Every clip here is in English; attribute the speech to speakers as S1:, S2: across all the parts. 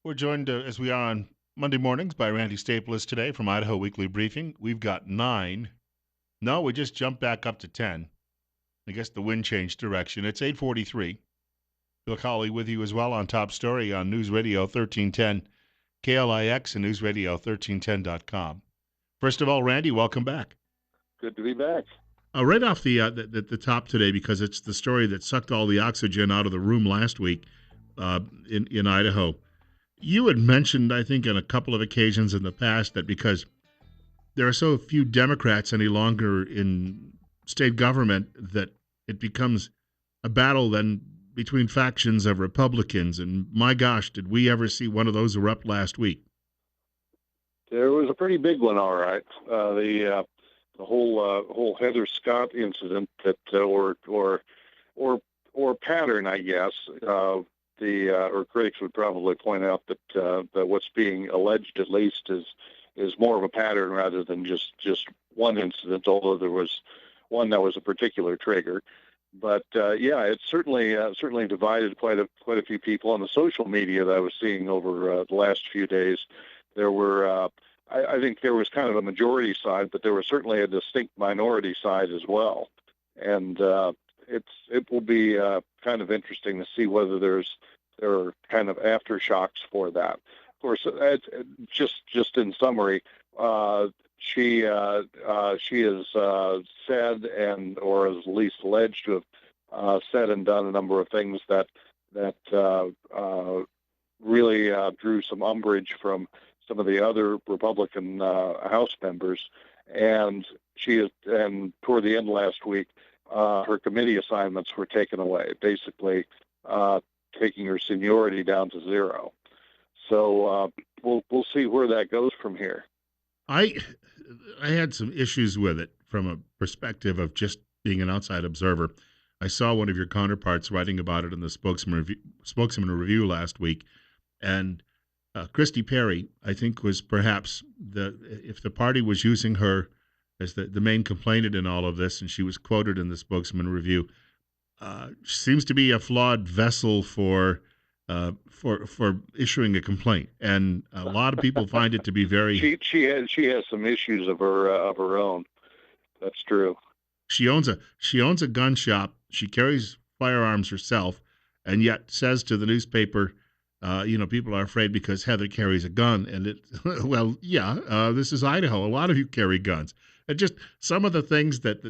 S1: We're joined as we are on Monday mornings by Randy Stapilus today from Idaho Weekly Briefing. We've got nine. No, we just jumped back up to 10. I guess the wind changed direction. It's 8:43. Bill Colley with you as well on Top Story on News Radio 1310 KLIX and News Radio 1310.com. First of all, Randy, welcome back.
S2: Good to be back.
S1: Right off the top today, because it's the story that sucked all the oxygen out of the room last week in Idaho. You had mentioned, I think, on a couple of occasions in the past that because there are so few Democrats any longer in state government that it becomes a battle then between factions of Republicans. And my gosh, did we ever see one of those erupt last week?
S2: There was a pretty big one, all right. The whole Heather Scott incident that or pattern, I guess. Or critics would probably point out that what's being alleged, at least, is more of a pattern rather than just one incident. Although there was one that was a particular trigger, but yeah, it certainly divided quite a few people on the social media that I was seeing over the last few days. There were. I think there was kind of a majority side, but there was certainly a distinct minority side as well, and it will be kind of interesting to see whether there are kind of aftershocks for that. Of course, just in summary, she has said or is at least alleged to have said and done a number of things that really drew some umbrage from some of the other Republican House members, and toward the end last week, her committee assignments were taken away, basically taking her seniority down to zero. So we'll see where that goes from here.
S1: I had some issues with it from a perspective of just being an outside observer. I saw one of your counterparts writing about it in the Spokesman-Review last week, and Christy Perry, I think, was perhaps if the party was using her as the main complainant in all of this, and she was quoted in the Spokesman-Review, seems to be a flawed vessel for issuing a complaint, and a lot of people find it to be very.
S2: She has some issues of her own. That's true.
S1: She owns a gun shop. She carries firearms herself, and yet says to the newspaper, people are afraid because Heather carries a gun. And well, yeah, this is Idaho. A lot of you carry guns. And just some of the things that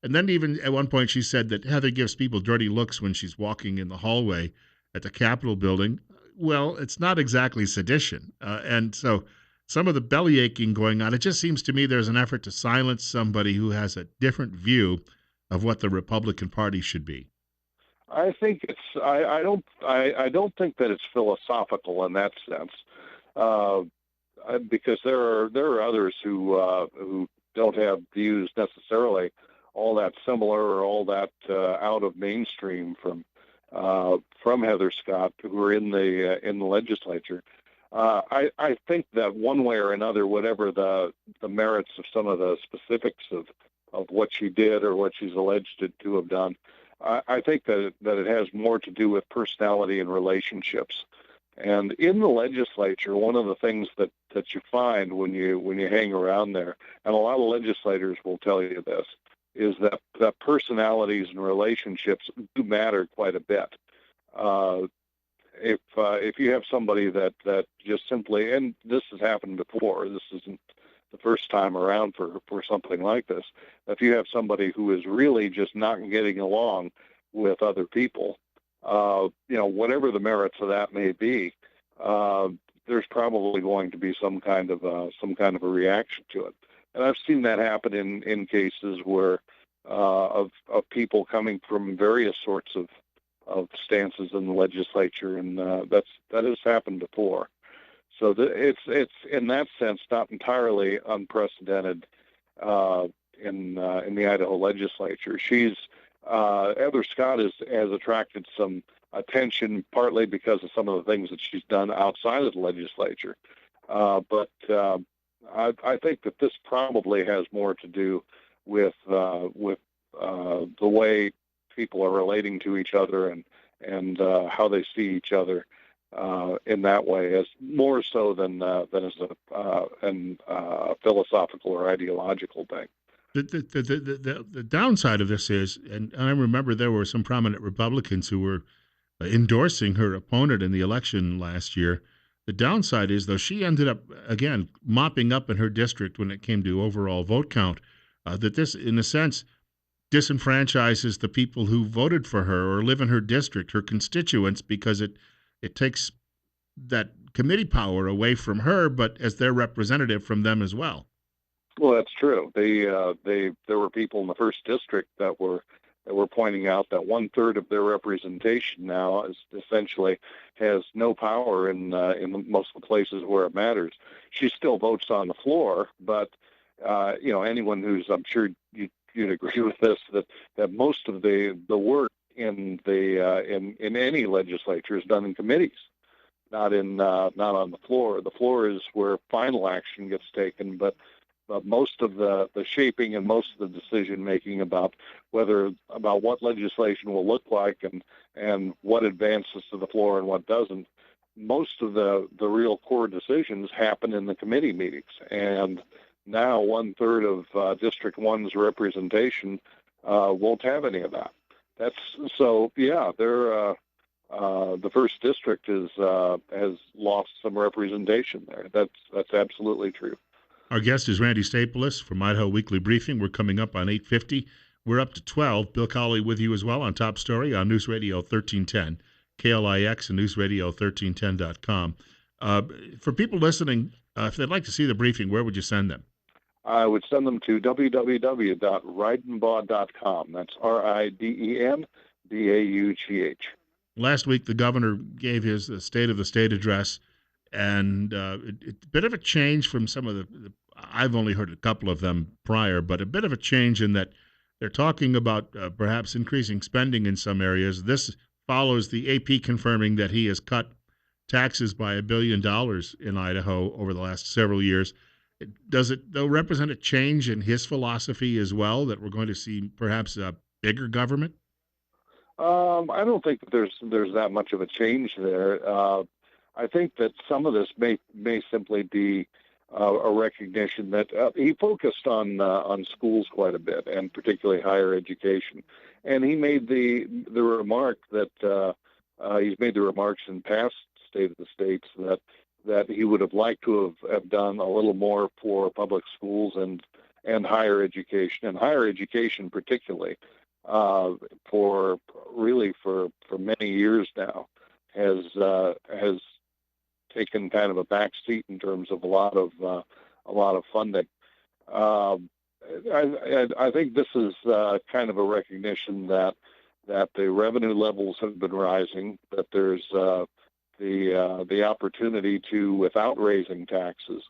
S1: and then even at one point she said that Heather gives people dirty looks when she's walking in the hallway at the Capitol building. Well, it's not exactly sedition. And so some of the belly aching going on, it just seems to me there's an effort to silence somebody who has a different view of what the Republican Party should be.
S2: I think it's. I don't think that it's philosophical in that sense, because there are others who don't have views necessarily all that similar or all that out of mainstream from Heather Scott, who are in the legislature. I think that one way or another, whatever the merits of some of the specifics of what she did or what she's alleged to have done, I think that it has more to do with personality and relationships. And in the legislature, one of the things that you find when you hang around there, and a lot of legislators will tell you this, is that personalities and relationships do matter quite a bit. If you have somebody that just simply, and this has happened before, this isn't the first time around for something like this, if you have somebody who is really just not getting along with other people, whatever the merits of that may be, there's probably going to be some kind of a reaction to it. And I've seen that happen in cases where of people coming from various sorts of stances in the legislature, and that has happened before. So it's in that sense not entirely unprecedented in the Idaho legislature. Heather Scott has attracted some attention partly because of some of the things that she's done outside of the legislature, but I think that this probably has more to do with the way people are relating to each other and how they see each other in that way, as more so than as a philosophical or ideological thing.
S1: The downside of this is, and I remember there were some prominent Republicans who were endorsing her opponent in the election last year. The downside is, though, she ended up, again, mopping up in her district when it came to overall vote count, that this, in a sense, disenfranchises the people who voted for her or live in her district, her constituents, because it takes that committee power away from her, but as their representative from them as well.
S2: Well, that's true. There were people in the first district that were pointing out that 1/3 of their representation now is essentially has no power in most of the places where it matters. She still votes on the floor, but anyone who's, I'm sure you'd agree with this, that most of the work in any legislature is done in committees, not on the floor. The floor is where final action gets taken, but most of the shaping and most of the decision making about what legislation will look like and what advances to the floor and what doesn't, most of the real core decisions happen in the committee meetings. And now 1/3 of District 1's representation won't have any of that. That's so yeah. The first district has lost some representation there. That's absolutely true.
S1: Our guest is Randy Stapilus from Idaho Weekly Briefing. We're coming up on 8:50. We're up to 12. Bill Colley with you as well on Top Story on News Radio 1310, KLIX and newsradio1310.com. For people listening, if they'd like to see the briefing, where would you send them?
S2: I would send them to www.ridenbaugh.com. That's RIDENBAUGH.
S1: Last week, the governor gave his State of the State address, and it's a bit of a change from some of I've only heard a couple of them prior, but a bit of a change in that they're talking about perhaps increasing spending in some areas. This follows the AP confirming that he has cut taxes by $1 billion in Idaho over the last several years. Does it, though, represent a change in his philosophy as well, that we're going to see perhaps a bigger government?
S2: I don't think that there's that much of a change there. I think that some of this may simply be a recognition that he focused on schools quite a bit, and particularly higher education. And he made the remark that he's made the remarks in past State of the States that he would have liked to have done a little more for public schools and higher education particularly, for many years now has taken kind of a back seat in terms of a lot of funding. I think this is kind of a recognition that the revenue levels have been rising, that there's the opportunity to, without raising taxes,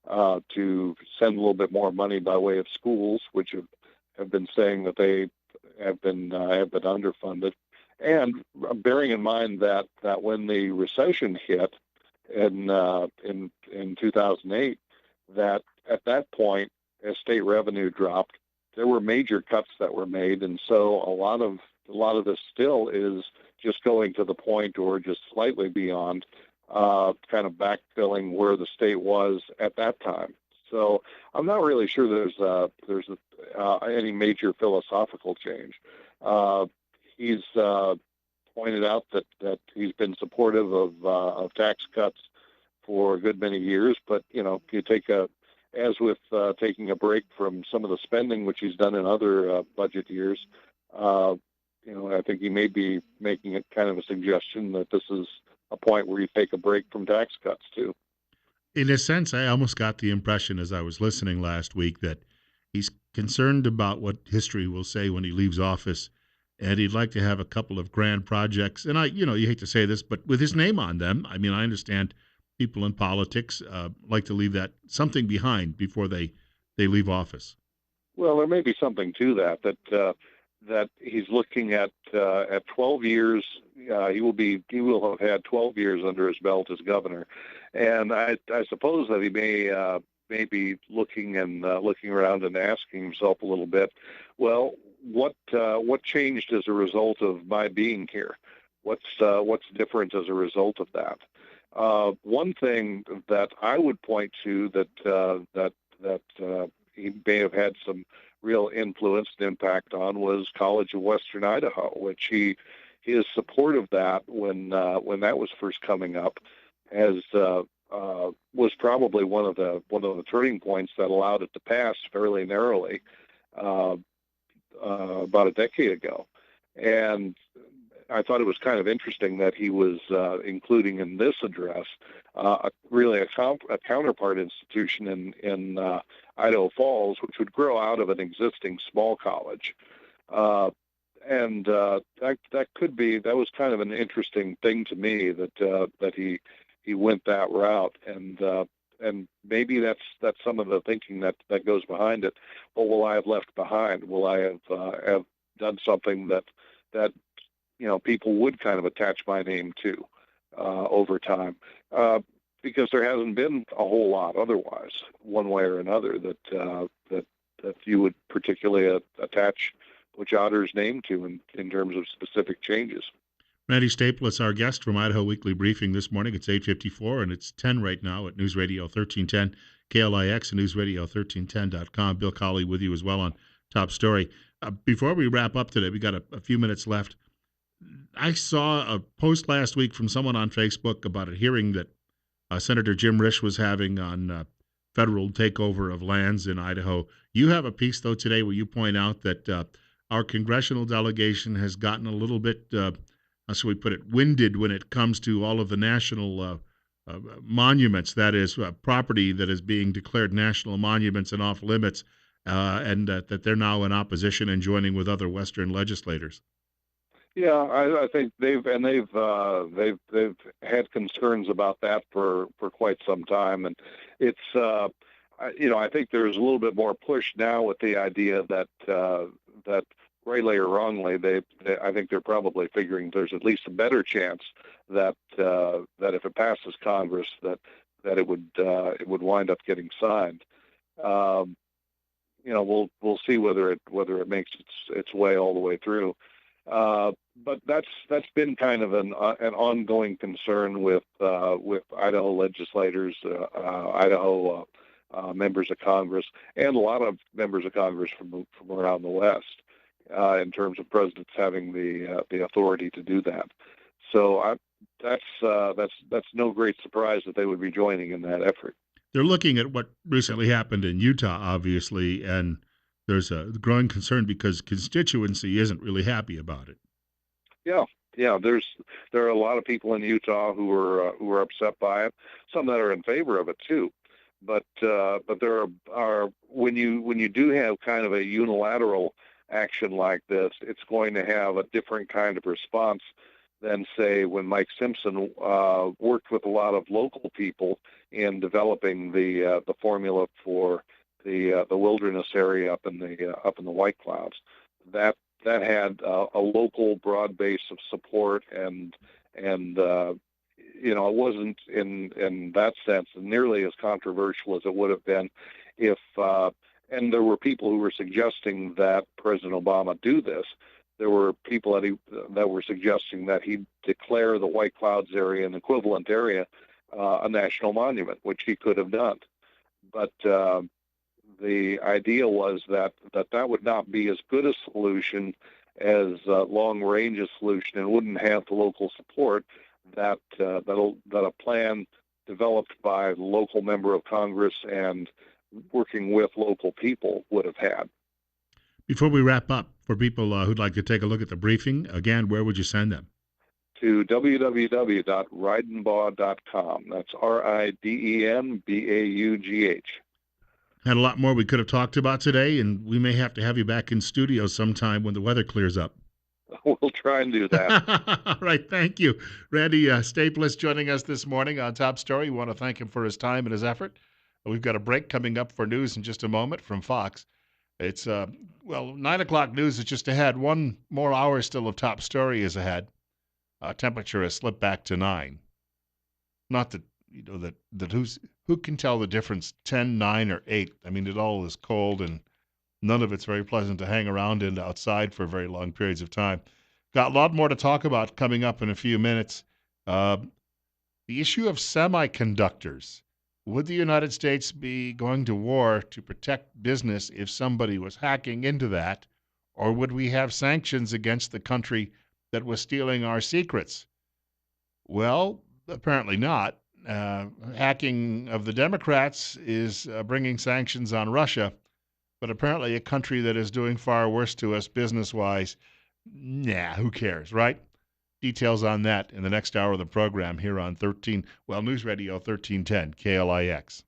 S2: to send a little bit more money by way of schools, which have been saying that they have been underfunded, and bearing in mind that when the recession hit in 2008, that at that point, as state revenue dropped, there were major cuts that were made, and so a lot of this still is just going to the point or just slightly beyond, kind of backfilling where the state was at that time. So I'm not really sure there's any major philosophical change. He's pointed out that he's been supportive of tax cuts for a good many years, but you take as with taking a break from some of the spending, which he's done in other budget years. I think he may be making it kind of a suggestion that this is a point where you take a break from tax cuts too.
S1: In a sense, I almost got the impression as I was listening last week that he's concerned about what history will say when he leaves office, and he'd like to have a couple of grand projects. And you hate to say this, but with his name on them. I mean, I understand people in politics like to leave that something behind before they leave office.
S2: Well, there may be something to that he's looking at 12 years. He will have had 12 years under his belt as governor, and I suppose that he may be looking around and asking himself a little bit, well, what changed as a result of my being here? what's different as a result of that. One thing that I would point to that he may have had some real influence and impact on was College of Western Idaho, which his support of that when that was first coming up has was probably one of the turning points that allowed it to pass fairly narrowly uh, about a decade ago. And I thought it was kind of interesting that he was including in this address really a counterpart institution in Idaho Falls, which would grow out of an existing small college. Uh, and that could be that was kind of an interesting thing to me that he went that route, and maybe that's some of the thinking that goes behind it. What will I have left behind? Will I have done something that people would kind of attach my name to over time, because there hasn't been a whole lot otherwise, one way or another, that you would particularly attach Butch Otter's name to in terms of specific changes.
S1: Randy Stapilus, our guest from Idaho Weekly Briefing this morning. It's 8:54 and it's 10 right now at News Radio 1310, KLIX and newsradio1310.com. Bill Colley with you as well on Top Story. Before we wrap up today, we got a few minutes left. I saw a post last week from someone on Facebook about a hearing that Senator Jim Risch was having on federal takeover of lands in Idaho. You have a piece, though, today where you point out that our congressional delegation has gotten a little bit, how shall we put it, winded when it comes to all of the national monuments, that is, property that is being declared national monuments and off limits, and that they're now in opposition and joining with other Western legislators.
S2: Yeah, I think they've had concerns about that for quite some time, and it's I think there's a little bit more push now with the idea that rightly or wrongly I think they're probably figuring there's at least a better chance that if it passes Congress that it would wind up getting signed. We'll see whether it makes its way all the way through. But that's been kind of an ongoing concern with Idaho legislators, Idaho members of Congress, and a lot of members of Congress from around the West, in terms of presidents having the authority to do that. So that's no great surprise that they would be joining in that effort.
S1: They're looking at what recently happened in Utah, obviously, and there's a growing concern because constituency isn't really happy about it.
S2: Yeah. There are a lot of people in Utah who are upset by it. Some that are in favor of it too. But there are when you do have kind of a unilateral action like this, it's going to have a different kind of response than, say, when Mike Simpson worked with a lot of local people in developing the formula for the wilderness area up in the White Clouds. That had a local broad base of support, and it wasn't in that sense nearly as controversial as it would have been if and there were people who were suggesting that President Obama do this. There were people that were suggesting that he declare the White Clouds area, an equivalent area, a national monument, which he could have done. But the idea was that would not be as good a solution as long range a solution, and wouldn't have the local support that a plan developed by the local member of Congress and working with local people would have had.
S1: Before we wrap up, for people who'd like to take a look at the briefing, again, where would you send them?
S2: To www.ridenbaugh.com. That's RIDENBAUGH.
S1: Had a lot more we could have talked about today, and we may have to have you back in studio sometime when the weather clears up.
S2: We'll try and do that.
S1: All right, thank you. Randy Stapilus joining us this morning on Top Story. We want to thank him for his time and his effort. We've got a break coming up for news in just a moment from Fox. It's, 9 o'clock news is just ahead. One more hour still of Top Story is ahead. Temperature has slipped back to 9. Not that, who can tell the difference, 10, 9, or 8? I mean, it all is cold, and none of it's very pleasant to hang around in outside for very long periods of time. Got a lot more to talk about coming up in a few minutes. Uh, the issue of semiconductors. Would the United States be going to war to protect business if somebody was hacking into that? Or would we have sanctions against the country that was stealing our secrets? Well, apparently not. Hacking of the Democrats is bringing sanctions on Russia, but apparently a country that is doing far worse to us business wise, nah, who cares, right? Details on that in the next hour of the program here on News Radio 1310 KLIX.